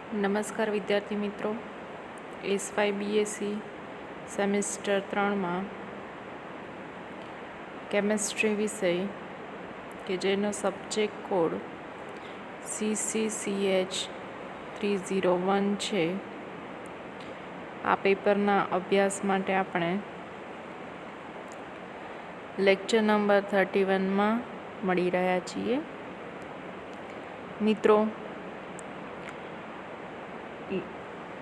નમસ્કાર વિદ્યાર્થી મિત્રો, S5 BSc સેમિસ્ટર 3માં કેમેસ્ટ્રી વિષય કે જેનો સબ્જેક્ટ કોડ CCCH 301 છે. આ પેપરના અભ્યાસ માટે આપણે લેક્ચર નંબર 31માં મળી રહ્યા છીએ. મિત્રો,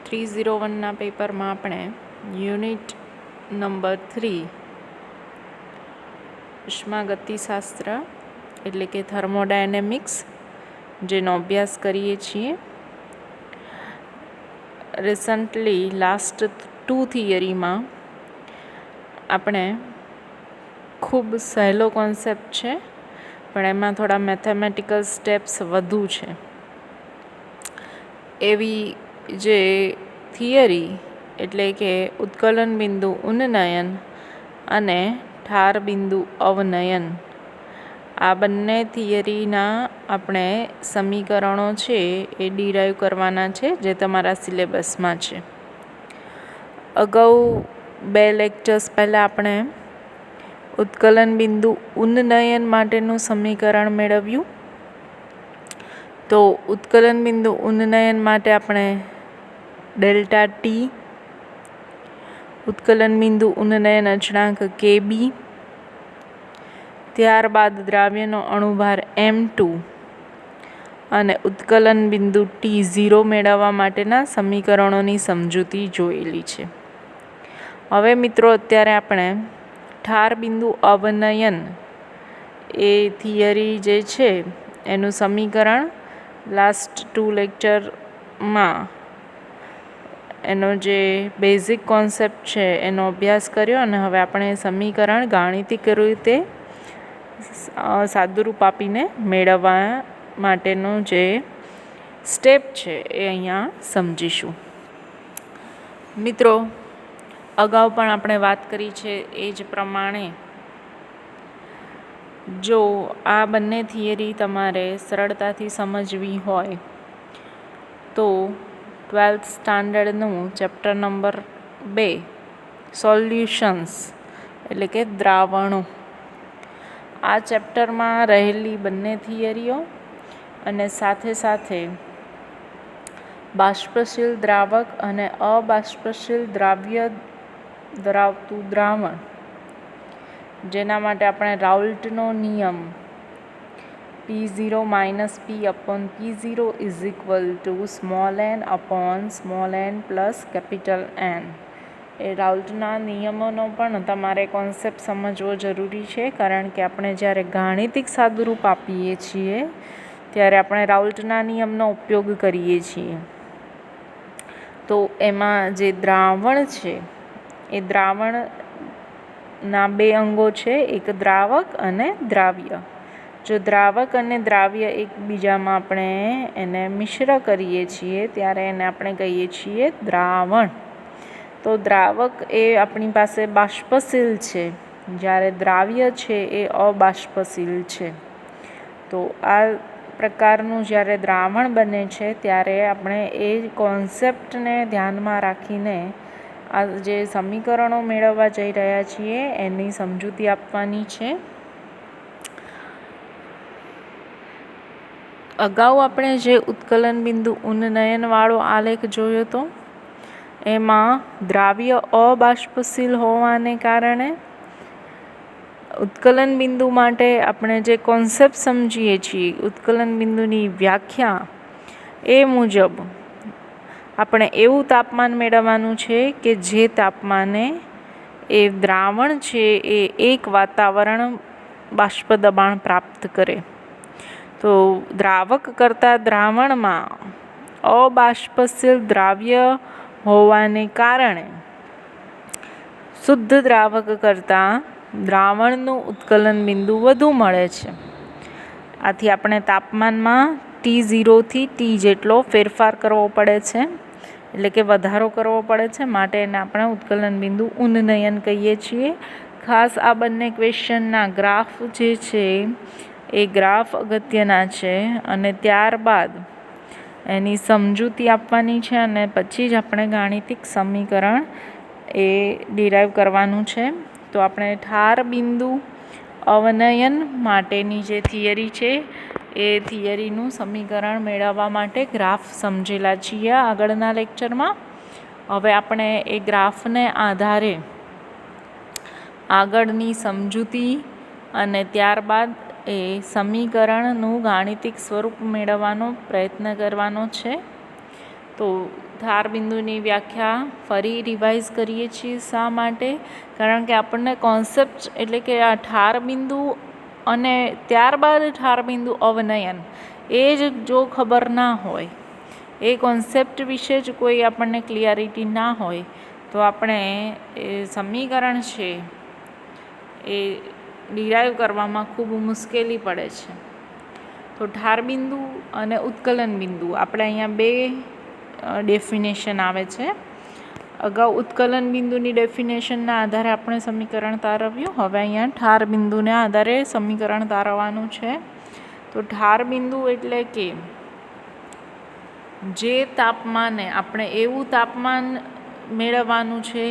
301ના પેપરમાં આપણે યુનિટ નંબર 3 ઉષ્માગતિશાસ્ત્ર એટલે કે થર્મોડાયનેમિક્સ જેનો અભ્યાસ કરીએ છીએ. રિસન્ટલી લાસ્ટ 2 થિયરીમાં આપણે ખૂબ સહેલો કોન્સેપ્ટ છે, પણ એમાં થોડા મેથેમેટિકલ સ્ટેપ્સ વધુ છે. એવી જે થિયરી એટલે કે ઉત્કલન બિંદુ ઉન્નયન અને ઠાર બિંદુ અવનયન, આ બંને થિયરીના આપણે સમીકરણો છે એ ડિરાઈવ કરવાના છે, જે તમારા સિલેબસમાં છે. અગાઉ 2 લેક્ચર્સ પહેલાં આપણે ઉત્કલન બિંદુ ઉન્નયન માટેનું સમીકરણ મેળવ્યું. તો ઉત્કલન બિંદુ ઉન્નયન માટે આપણે ડેલ્ટા ટી, ઉત્કલન બિંદુ ઉન્નયન અચળાંક KB, ત્યારબાદ દ્રાવ્યનો અણુભાર M2 અને ઉત્કલન બિંદુ T0 મેળવવા માટેના સમીકરણોની સમજૂતી જોયેલી છે. હવે મિત્રો, અત્યારે આપણે ઠાર બિંદુ અવનયન એ થિયરી જે છે એનું સમીકરણ લાસ્ટ 2 લેક્ચરમાં એનો જે બેઝિક કોન્સેપ્ટ છે એનો અભ્યાસ કર્યો, અને હવે આપણે સમીકરણ ગાણિતિક રીતે સાદુરૂપ આપીને મેળવવા માટેનું જે સ્ટેપ છે એ અહીંયા સમજીશું. મિત્રો, અગાઉ પણ આપણે વાત કરી છે એ જ પ્રમાણે જો આ બંને થિયરી તમારે સરળતાથી સમજવી હોય તો 12th સ્ટાન્ડર્ડનું ચેપ્ટર નંબર 2 સોલ્યુશન્સ એટલે કે દ્રાવણો, આ ચેપ્ટરમાં રહેલી બંને થિયરીઓ અને સાથે સાથે બાષ્પશીલ દ્રાવક અને અબાષ્પશીલ દ્રાવ્ય ધરાવતું દ્રાવણ, જેના માટે આપણે રાઉલ્ટનો નિયમ P0 - P/P0 = n + N, એ રાઉલ્ટના નિયમોનો પણ તમારે કોન્સેપ્ટ સમજવો જરૂરી છે, કારણ કે આપણે જ્યારે ગાણિતિક સાદુરૂપ આપીએ છીએ ત્યારે આપણે રાઉલ્ટના નિયમનો ઉપયોગ કરીએ છીએ. તો એમાં જે દ્રાવણ છે એ દ્રાવણના 2 અંગો છે, એક દ્રાવક અને દ્રાવ્ય. જો દ્રાવક અને દ્રાવ્ય એકબીજામાં આપણે એને મિશ્ર કરીએ છીએ ત્યારે એને આપણે કહીએ છીએ દ્રાવણ. તો દ્રાવક એ આપણી પાસે બાષ્પશીલ છે, જ્યારે દ્રાવ્ય છે એ અબાષ્પશીલ છે. તો આ પ્રકારનું જ્યારે દ્રાવણ બને છે ત્યારે આપણે એ કોન્સેપ્ટને ધ્યાનમાં રાખીને આ જે સમીકરણો મેળવવા જઈ રહ્યા છીએ એની સમજૂતી આપવાની છે. અગાઉ આપણે જે ઉત્કલન બિંદુ ઉન્નયનવાળો આલેખ જોયો હતો એમાં દ્રાવ્ય અબાષ્પશીલ હોવાને કારણે ઉત્કલન બિંદુ માટે આપણે જે કોન્સેપ્ટ સમજીએ છીએ, ઉત્કલન બિંદુની વ્યાખ્યા, એ મુજબ આપણે એવું તાપમાન મેળવવાનું છે કે જે તાપમાને એ દ્રાવણ છે એ 1 વાતાવરણ બાષ્પ દબાણ પ્રાપ્ત કરે. તો દ્રાવક કરતાં દ્રાવણમાં અબાષ્પશીલ દ્રાવ્ય હોવાને કારણે શુદ્ધ દ્રાવક કરતાં દ્રાવણનું ઉત્કલન બિંદુ વધુ મળે છે. આથી આપણે તાપમાનમાં T0 થી T જેટલો ફેરફાર કરવો પડે છે, એટલે કે વધારો કરવો પડે છે, માટે એને આપણે ઉત્કલન બિંદુ ઉન્નયન કહીએ છીએ. ખાસ આ બંને ક્વેશ્ચનના ગ્રાફ જે છે એ ગ્રાફ અગત્યના છે. અને ત્યારબાદ એની સમજૂતી આપવાની છે અને પછી જ આપણે ગાણિતિક સમીકરણ એ ડિરાઈવ કરવાનું છે. તો આપણે ઠાર બિંદુ અવનયન માટેની જે થિયરી છે એ થિયરીનું સમીકરણ મેળવવા માટે ગ્રાફ સમજેલા છીએ આગળના લેક્ચરમાં. હવે આપણે એ ગ્રાફને આધારે આગળની સમજૂતી અને ત્યારબાદ એ સમીકરણનું ગાણિતિક સ્વરૂપ મેળવવાનો પ્રયત્ન કરવાનો છે. તો ધાર બિંદુની વ્યાખ્યા ફરી રિવાઇઝ કરીએ છીએ. શા માટે? કારણ કે આપણને કોન્સેપ્ટ એટલે કે આ ઠાર બિંદુ અને ત્યારબાદ ઠાર બિંદુ અવનયન એ જ જો ખબર ના હોય, એ કોન્સેપ્ટ વિશે જ કોઈ આપણને ક્લિયરિટી ના હોય, તો આપણે એ સમીકરણ છે એ ડિરાઈવ કરવામાં ખૂબ મુશ્કેલી પડે છે. તો ઠાર બિંદુ અને ઉત્કલન બિંદુ આપણે અહીંયા બે ડેફિનેશન આવે છે. અગાઉ ઉત્કલન બિંદુની ડેફિનેશનના આધારે આપણે સમીકરણ તારવ્યું. હવે અહીંયા ઠાર બિંદુને આધારે સમીકરણ તારવવાનું છે. તો ઠાર બિંદુ એટલે કે જે તાપમાને આપણે એવું તાપમાન મેળવવાનું છે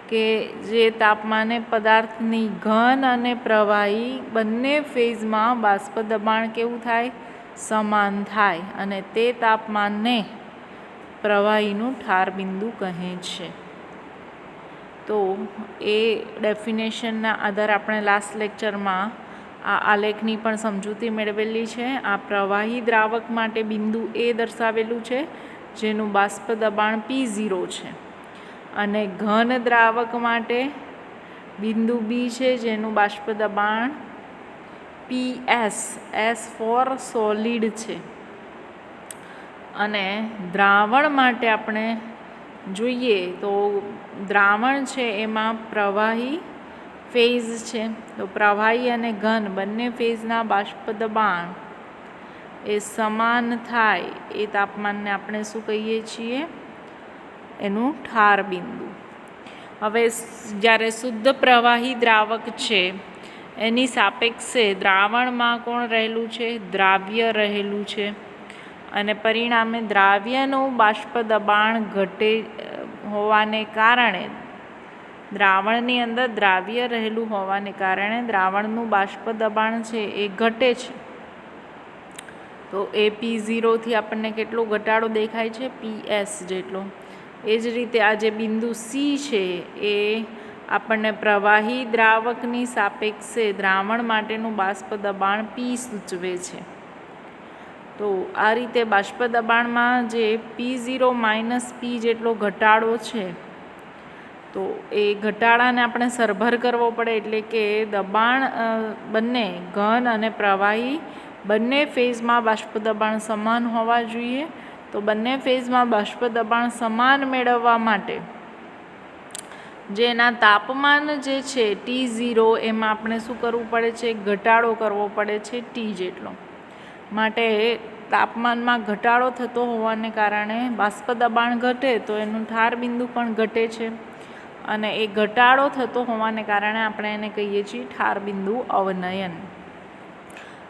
કે જે તાપમાને પદાર્થની ઘન અને પ્રવાહી બંને ફેઝમાં બાષ્પ દબાણ કેવું થાય? સમાન થાય, અને તે તાપમાનને પ્રવાહીનું ઠાર બિંદુ કહે છે. તો એ ડેફિનેશનના આધારે આપણે લાસ્ટ લેક્ચરમાં આ આલેખની પણ સમજૂતી મેળવેલી છે. આ પ્રવાહી દ્રાવક માટે બિંદુ એ દર્શાવેલું છે જેનું બાષ્પ દબાણ P0 છે, અને ઘન દ્રાવક માટે બિંદુ બી છે જેનું બાષ્પ દબાણ PS, S ફોર સોલિડ છે. અને દ્રાવણ માટે આપણે જોઈએ તો દ્રાવણ છે એમાં પ્રવાહી ફેઝ છે. તો પ્રવાહી અને ઘન બંને ફેઝના બાષ્પ દબાણ એ સમાન થાય એ તાપમાનને આપણે શું કહીએ છીએ? એનું ઠાર બિંદુ. હવે જ્યારે શુદ્ધ પ્રવાહી દ્રાવક છે એની સાપેક્ષે દ્રાવણમાં કોણ રહેલું છે? દ્રાવ્ય રહેલું છે, અને પરિણામે દ્રાવ્યનું બાષ્પ દબાણ ઘટે હોવાને કારણે, દ્રાવણની અંદર દ્રાવ્ય રહેલું હોવાને કારણે દ્રાવણનું બાષ્પ દબાણ છે એ ઘટે છે. તો એ P0થી આપણને કેટલો ઘટાડો દેખાય છે? PS જેટલો. એ જ રીતે આ જે બિંદુ સી છે એ આપણને પ્રવાહી દ્રાવકની સાપેક્ષે દ્રાવણ માટેનું બાષ્પ દબાણ P સૂચવે છે. તો આ રીતે બાષ્પ દબાણમાં જે P0 - P જેટલો ઘટાડો છે, તો એ ઘટાડાને આપણે સરભર કરવો પડે. એટલે કે દબાણ બંને ઘન અને પ્રવાહી બંને ફેઝમાં બાષ્પ દબાણ સમાન હોવા જોઈએ. તો બંને ફેઝમાં બાષ્પ દબાણ સમાન મેળવવા માટે જેના તાપમાન જે છે T0 એમાં આપણે શું કરવું પડે છે? ઘટાડો કરવો પડે છે T જેટલો. માટે તાપમાનમાં ઘટાડો થતો હોવાને કારણે બાષ્પ દબાણ ઘટે તો એનું ઠાર બિંદુ પણ ઘટે છે, અને એ ઘટાડો થતો હોવાને કારણે આપણે એને કહીએ છીએ ઠાર બિંદુ અવનયન.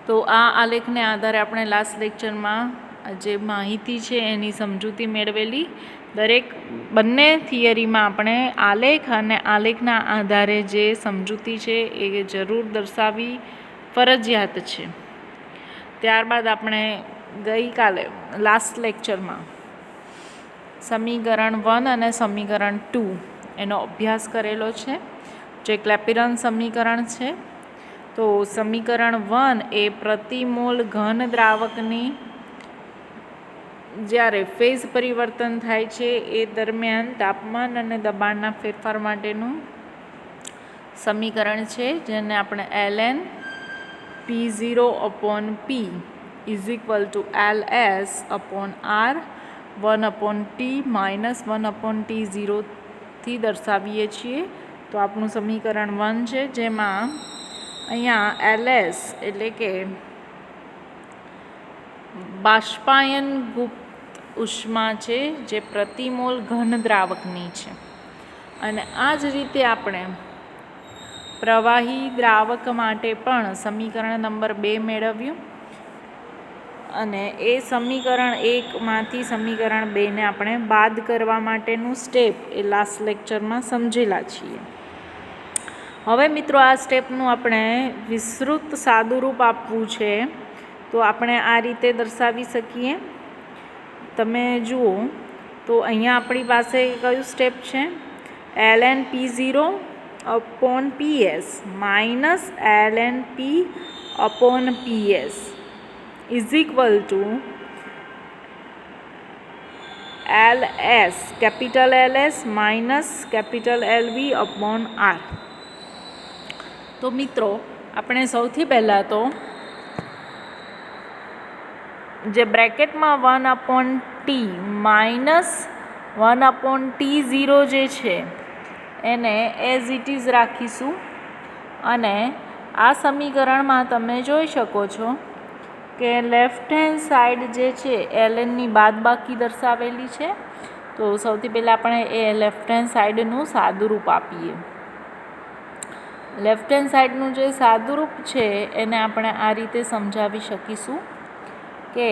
તો આ આલેખને આધારે આપણે લાસ્ટ લેક્ચરમાં જે માહિતી છે એની સમજૂતી મેળવેલી. દરેક બંને થિયરીમાં આપણે આલેખ અને આલેખના આધારે જે સમજૂતી છે એ જરૂર દર્શાવવી ફરજિયાત છે. ત્યારબાદ આપણે ગઈકાલે લાસ્ટ લેક્ચરમાં સમીકરણ 1 અને સમીકરણ 2 એનો અભ્યાસ કરેલો છે, જે ક્લેપિરન સમીકરણ છે. તો સમીકરણ 1 એ પ્રતિ મોલ ઘન દ્રાવકની જ્યારે ફેઝ પરિવર્તન થાય છે એ દરમિયાન તાપમાન અને દબાણના ફેરફાર માટેનું સમીકરણ છે, જેને આપણે ln P0/P = LS/R 1/T - 1/T0 થી દર્શાવીએ છીએ. તો આપણું સમીકરણ 1 છે, જેમાં અહીંયા LS એટલે કે બાષ્પાયન ગુપ્ત ઉષ્મા છે, જે પ્રતિ મોલ ઘન દ્રાવકની છે. અને આ જ રીતે આપણે પ્રવાહી દ્રાવક માટે પણ સમીકરણ નંબર 2 મેળવ્યું. અને એ સમીકરણ 1માંથી સમીકરણ 2ને આપણે બાદ કરવા માટેનું સ્ટેપ એ લાસ્ટ લેક્ચરમાં સમજેલા છીએ. હવે મિત્રો આ સ્ટેપનું આપણે વિસ્તૃત સાદુરૂપ આપવું છે, તો આપણે આ રીતે દર્શાવી શકીએ. તમે જુઓ તો અહીંયા આપણી પાસે કયું સ્ટેપ છે? ln P0 upon PS minus ln P upon PS is equal to LS, capital LS minus capital LV upon R. તો મિત્રો આપણે સૌથી પહેલાં તો જે બ્રેકેટમાં 1/t માઇનસ 1/T0 જે છે એને એઝ ઇટ ઇઝ રાખીશું. અને આ સમીકરણમાં તમે જોઈ શકો છો કે લેફ્ટ હેન્ડ સાઈડ જે છે lnની બાદબાકી દર્શાવેલી છે. તો સૌથી પહેલાં આપણે એ લેફ્ટ હેન્ડ સાઈડનું સાદુરૂપ આપીએ. લેફ્ટ હેન્ડ સાઈડનું જે સાદુરૂપ છે એને આપણે આ રીતે સમજાવી શકીશું કે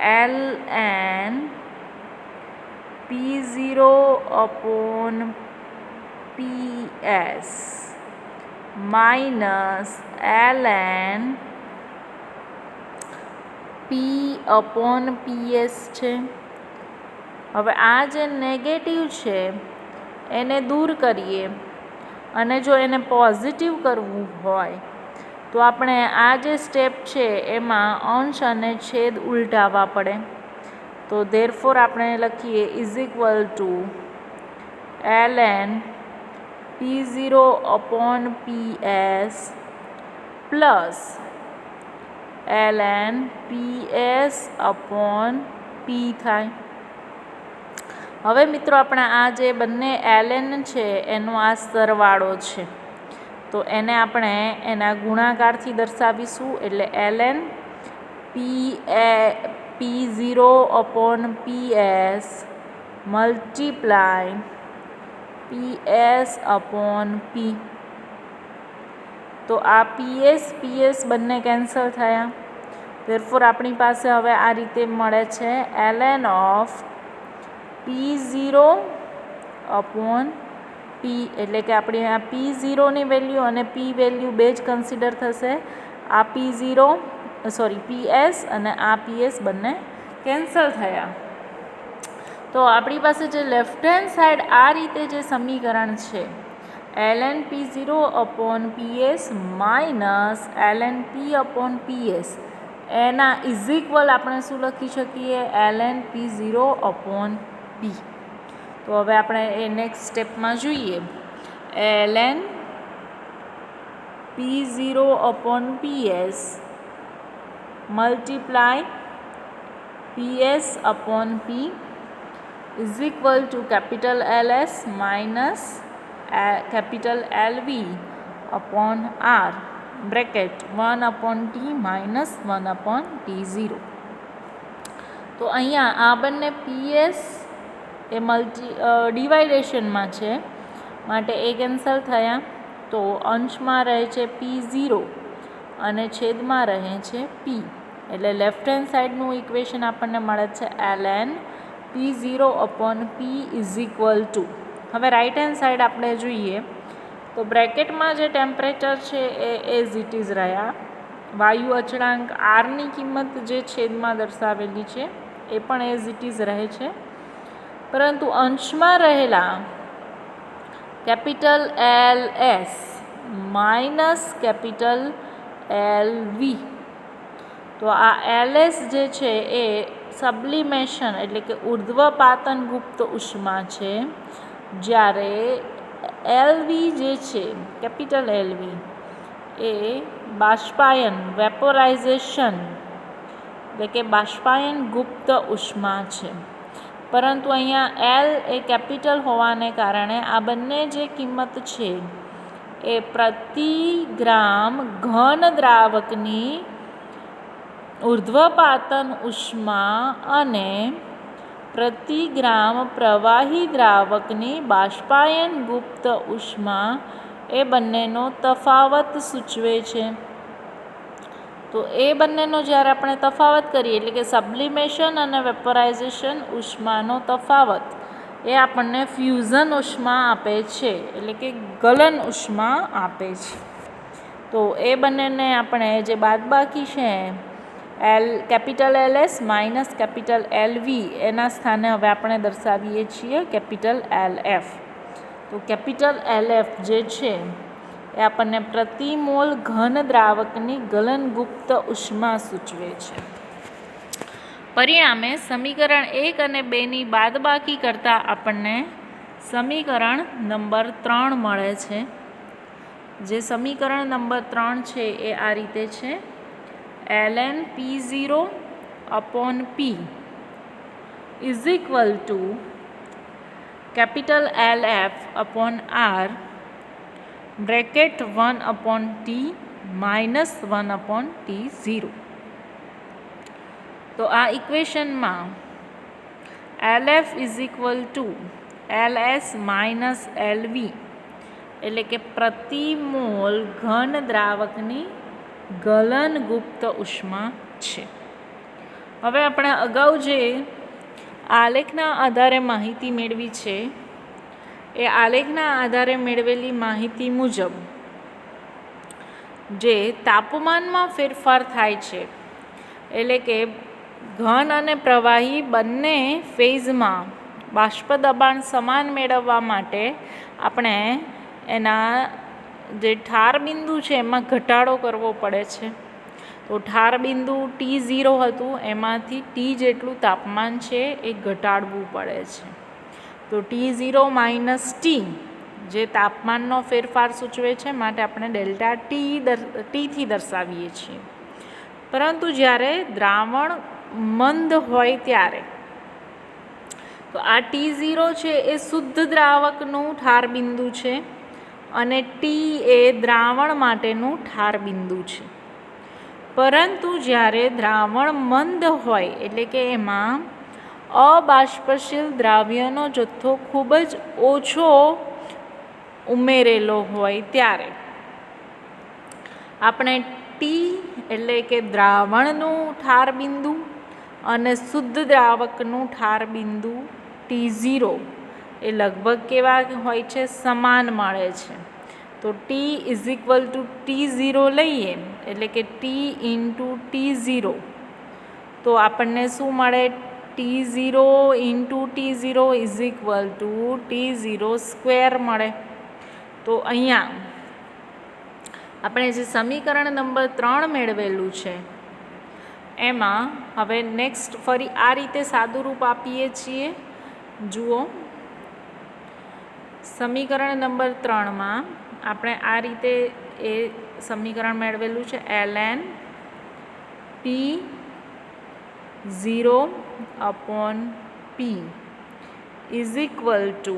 ln P0 upon PS minus ln P upon PS છે. હવે આ જે નેગેટિવ છે એને દૂર કરીએ, અને જો એને પોઝિટિવ કરવું હોય તો આપણે આ જે સ્ટેપ છે એમાં અંશ અને છેદ ઉલટાવવા પડે. તો ધેરફોર આપણે લખીએ is equal to ln P0 upon PS plus ln PS upon P થાય. હવે મિત્રો આપણે આ જે બંને ln છે એનો આ સરવાળો છે, તો એને આપણે એના ગુણાકારથી દર્શાવીશું. એટલે ln P0 upon PS multiply PS upon P. તો આ PS બંને કેન્સલ થયા. ધેરફોર આપણી પાસે હવે આ રીતે મળે છે ln of P0 upon P, એટલે કે આપણી આ P0ની વેલ્યુ અને P વેલ્યુ બે જ કન્સિડર થશે. આ PS અને આ PS બંને કેન્સલ થયા. તો આપણી પાસે જે લેફ્ટ હેન્ડ સાઈડ આ રીતે જે સમીકરણ છે ln P0 upon PS minus ln P upon PS એના ઇઝ ઇક્વલ આપણે શું લખી શકીએ? ln P0 upon P. તો હવે આપણે એ નેક્સ્ટ સ્ટેપમાં જોઈએ. ln P0 upon PS multiply PS upon P is equal to capital LS minus capital LV upon R bracket 1/T minus 1/T0. તો અહીંયા આ બંને PS એ ડિવાઇડેશનમાં છે માટે એ કેન્સલ થયા. તો અંશમાં રહે છે P0 અને છેદમાં રહે છે P. એટલે લેફ્ટ હેન્ડ સાઈડનું ઇક્વેશન આપણને મળે છે ln P0 upon P is equal to. હવે રાઇટ હેન્ડ સાઈડ આપણે જોઈએ તો બ્રેકેટમાં જે ટેમ્પરેચર છે એ એઝ ઇટ ઇઝ રહ્યા. વાયુ અચળાંક આરની કિંમત જે છેદમાં દર્શાવેલી છે એ પણ એઝ ઇટ ઇઝ રહે છે, પરંતુ અંશમાં રહેલા capital LS minus capital LV. તો આ LS જે છે એ સબ્લિમેશન એટલે કે ઉર્ધ્વપાતન ગુપ્ત ઉષ્મા છે, જ્યારે LV જે છે કેપિટલ LV એ બાષ્પાયન વેપોરાઇઝેશન એટલે કે બાષ્પાયન ગુપ્ત ઉષ્મા છે. પરંતુ અહીંયા L એ કેપિટલ હોવાને કારણે આ બંને જે કિંમત છે એ પ્રતિ ગ્રામ ઘન દ્રાવકની ઉર્ધ્વપાતન ઉષ્મા અને પ્રતિ ગ્રામ પ્રવાહી દ્રાવકની બાષ્પાયન ગુપ્ત ઉષ્મા એ બંનેનો તફાવત સૂચવે છે. તો એ બંનેનો જ્યારે આપણે તફાવત કરીએ એટલે કે સબ્લિમેશન અને વેપરાઇઝેશન ઉષ્માનો તફાવત એ આપણને ફ્યુઝન ઉષ્મા આપે છે, એટલે કે ગલન ઉષ્મા આપે છે. તો એ બંનેને આપણે જે બાદબાકી છે capital LS minus capital LV એના સ્થાને હવે આપણે દર્શાવીએ છીએ કેપિટલ LF. તો કેપિટલ LF જે છે એ આપણને પ્રતિ મોલ ઘન દ્રાવકની ગલનગુપ્ત ઉષ્મા સૂચવે છે. પરિણામે સમીકરણ 1 અને 2ની બાદબાકી કરતાં આપણને સમીકરણ નંબર 3 મળે છે. જે સમીકરણ નંબર 3 છે એ આ રીતે છે: ln P0 upon P is equal to capital LF upon R bracket 1 upon T minus 1 upon T0. તો આ ઇક્વેશનમાં LF is equal to LS minus LV એટલે કે પ્રતિ મોલ ઘન દ્રાવકની ગલનગુપ્ત ઉષ્મા છે. હવે આપણે અગાઉ જે આલેખના આધારે માહિતી મેળવી છે એ આલેખના આધારે મેળવેલી માહિતી મુજબ જે તાપમાનમાં ફેરફાર થાય છે એટલે કે ઘન અને પ્રવાહી બંને ફેઝમાં બાષ્પ દબાણ સમાન મેળવવા માટે આપણે એના જે ઠાર બિંદુ છે એમાં ઘટાડો કરવો પડે છે. તો ઠાર બિંદુ T0 હતું એમાંથી T જેટલું તાપમાન છે એ ઘટાડવું પડે છે. તો T0 માઇનસ T જે તાપમાનનો ફેરફાર સૂચવે છે માટે આપણે ડેલ્ટા Tથી દર્શાવીએ છીએ. પરંતુ જ્યારે દ્રાવણ મંદ હોય ત્યારે તો આ T0 છે એ શુદ્ધ દ્રાવકનું ઠાર બિંદુ છે અને T એ દ્રાવણ માટેનું ઠાર બિંદુ છે. પરંતુ જ્યારે દ્રાવણ મંદ હોય એટલે કે એમાં અબાષ્પશીલ દ્રાવ્યનો જથ્થો ખૂબ જ ઓછો ઉમેરેલો હોય ત્યારે આપણે T એટલે કે દ્રાવણનું ઠાર બિંદુ અને શુદ્ધ દ્રાવકનું ઠાર બિંદુ T0 એ લગભગ કેવા હોય છે? સમાન મળે છે. તો T is equal to T0 લઈએ એટલે કે T ઇન્ટુ T0 તો આપણને શું મળે? T0 into T0 is equal to T0 square મળે. તો અહીંયા આપણે જે સમીકરણ નંબર 3 મેળવેલું છે એમાં હવે નેક્સ્ટ ફરી આ રીતે સાદું રૂપ આપીએ છીએ. જુઓ, સમીકરણ નંબર 3માં આપણે આ રીતે એ સમીકરણ મેળવેલું છે: ln P0 upon P is equal to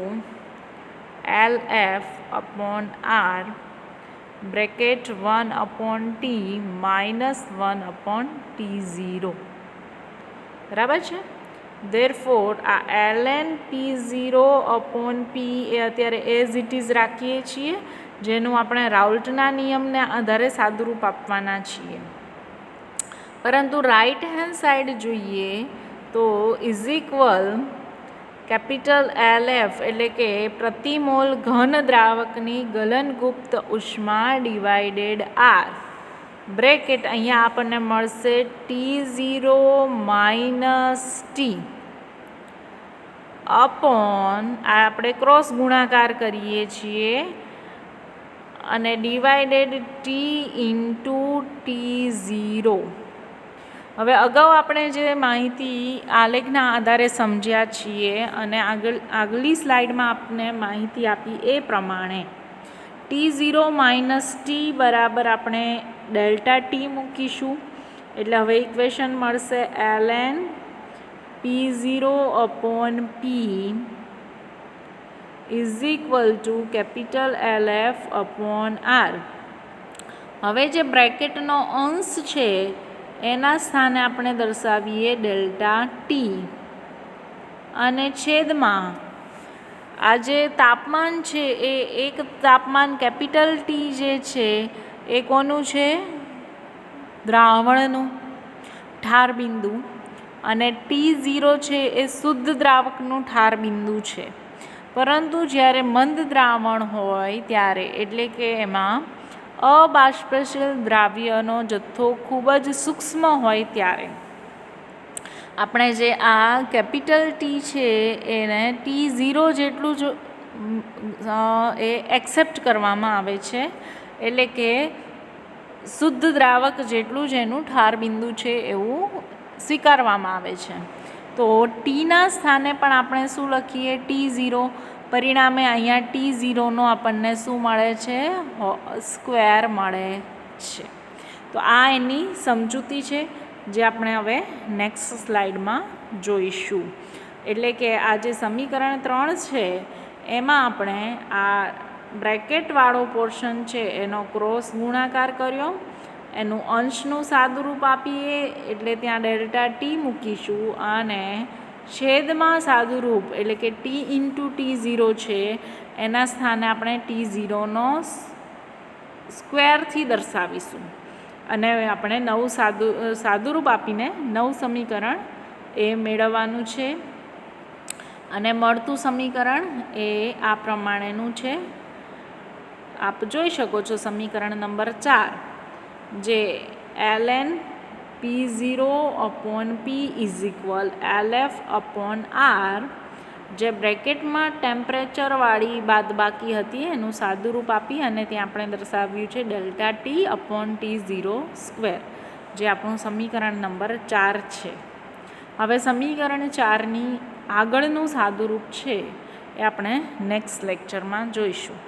LF upon R bracket 1 upon T minus 1 upon T0. બરાબર છે. Therefore આ ln P0 upon P એ અત્યારે એઝ ઇટ ઇઝ રાખીએ છીએ, જેનું આપણે રાઉલ્ટના નિયમને આધારે સાદુરૂપ આપવાના છીએ. પરંતુ રાઇટ હેન્ડ સાઈડ જોઈએ તો ઇઝ ઇક્વલ કેપિટલ LF એટલે કે પ્રતિ મોલ ઘન દ્રાવકની ગલનગુપ્ત ઉષ્મા ડિવાઇડેડ R બ્રેકેટ અહીંયા આપણને મળશે T0 માઇનસ T અપોન આપણે ક્રોસ ગુણાકાર કરીએ છીએ અને ડિવાઇડેડ T ઇન્ટુ T0. હવે અગાઉ આપણે જે માહિતી આલેખના આધારે સમજ્યા છીએ અને આગલી સ્લાઇડમાં આપને માહિતી આપી એ પ્રમાણે T0 માઇનસ T બરાબર આપણે ડેલ્ટા T મૂકીશું એટલે હવે ઇક્વેશન મળશે ln P0 upon P is equal to capital LF upon R. હવે જે બ્રેકેટનો અંશ છે એના સ્થાને આપણે દર્શાવીએ ડેલ્ટા T અને છેદમાં આ જે તાપમાન છે એ એક તાપમાન કેપિટલ T જે છે એ કોનું છે? દ્રાવણનું ઠાર બિંદુ અને T0 છે એ શુદ્ધ દ્રાવકનું ઠાર બિંદુ છે. પરંતુ જ્યારે મંદ દ્રાવણ હોય ત્યારે, એટલે કે એમાં અબાષ્પશીલ દ્રાવ્યનો જથ્થો ખૂબ જ સૂક્ષ્મ હોય ત્યારે આપણે જે આ કેપિટલ ટી છે એને T0 જેટલું જ એ એક્સેપ્ટ કરવામાં આવે છે, એટલે કે શુદ્ધ દ્રાવક જેટલું જ એનું ઠાર બિંદુ છે એવું સ્વીકારવામાં આવે છે. તો ટીના સ્થાને પણ આપણે શું લખીએ? T0. પરિણામે અહીંયા T0નો આપણને શું મળે છે? સ્ક્વેર મળે છે. તો આ એની સમજૂતી છે જે આપણે હવે નેક્સ્ટ સ્લાઇડમાં જોઈશું. એટલે કે આ જે સમીકરણ 3 છે એમાં આપણે આ બ્રેકેટવાળો પોર્શન છે એનો ક્રોસ ગુણાકાર કર્યો, એનું અંશનું સાદુરૂપ આપીએ એટલે ત્યાં ડેલ્ટા ટી મૂકીશું અને છેદમાં સાદુરૂપ એટલે કે T ઇન્ટુ T0 છે એના સ્થાને આપણે T0નો સ્ક્વેરથી દર્શાવીશું અને આપણે નવું સાદુરૂપ આપીને નવું સમીકરણ એ મેળવવાનું છે. અને મળતું સમીકરણ એ આ પ્રમાણેનું છે. આપ જોઈ શકો છો સમીકરણ નંબર 4 જે ln P0/P LF/R, જે બ્રેકેટમાં ટેમ્પરેચરવાળી બાદબાકી હતી એનું સાદુરૂપ આપી અને ત્યાં આપણે દર્શાવ્યું છે ડેલ્ટા T/T0², જે આપણું સમીકરણ નંબર 4 છે. હવે સમીકરણ 4ની આગળનું સાદુરૂપ છે એ આપણે નેક્સ્ટ લેક્ચરમાં જોઈશું.